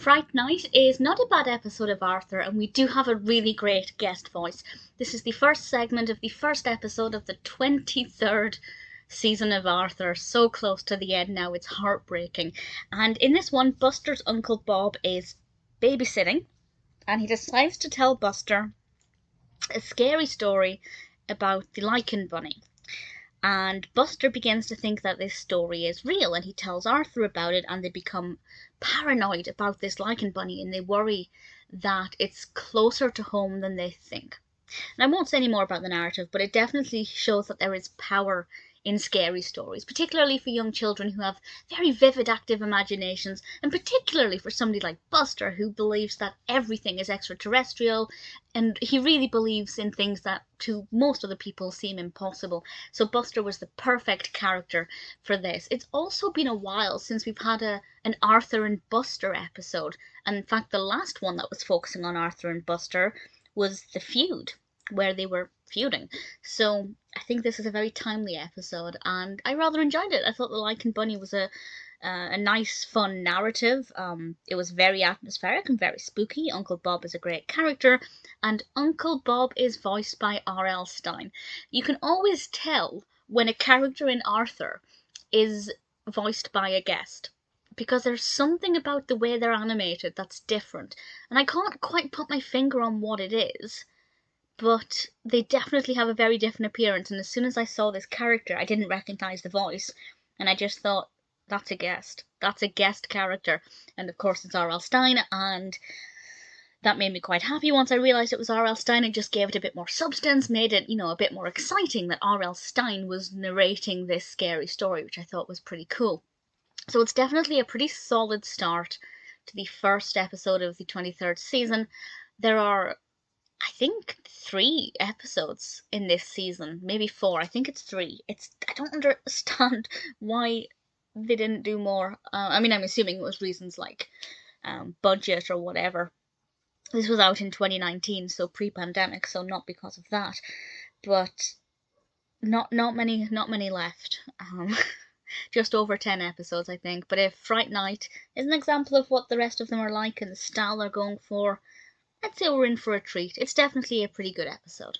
Fright Night is not a bad episode of Arthur, and we do have a really great guest voice. This is the first segment of the first episode of the 23rd season of Arthur. So close to the end now, it's heartbreaking. And in this one, Buster's Uncle Bob is babysitting, and he decides to tell Buster a scary story about the Lichen Bunny. And Buster begins to think that this story is real, and he tells Arthur about it, and they become paranoid about this Lichen Bunny, and they worry that it's closer to home than they think. And I won't say any more about the narrative, but it definitely shows that there is power in scary stories, particularly for young children who have very vivid, active imaginations, and particularly for somebody like Buster, who believes that everything is extraterrestrial, and he really believes in things that to most other people seem impossible. So Buster was the perfect character for this. It's also been a while since we've had an Arthur and Buster episode, and in fact the last one that was focusing on Arthur and Buster was The Feud, where they were feuding. So I think this is a very timely episode, and I rather enjoyed it. I thought the Lichen Bunny was a nice, fun narrative. It was very atmospheric and very spooky. Uncle Bob is a great character, and Uncle Bob is voiced by R.L. Stine. You can always tell when a character in Arthur is voiced by a guest, because there's something about the way they're animated that's different, and I can't quite put my finger on what it is, but they definitely have a very different appearance, and as soon as I saw this character, I didn't recognise the voice, and I just thought, that's a guest. That's a guest character. And of course it's R.L. Stine, and that made me quite happy once I realised it was R.L. Stine. It just gave it a bit more substance, made it, a bit more exciting that R.L. Stine was narrating this scary story, which I thought was pretty cool. So it's definitely a pretty solid start to the first episode of the 23rd season. There are, I think, 3 episodes in this season, maybe 4. I think it's 3. I don't understand why they didn't do more. I'm assuming it was reasons like budget or whatever. This was out in 2019, so pre-pandemic, so not because of that. But not many left. Just over 10 episodes, I think. But if Fright Night is an example of what the rest of them are like and the style they're going for, I'd say we're in for a treat. It's definitely a pretty good episode.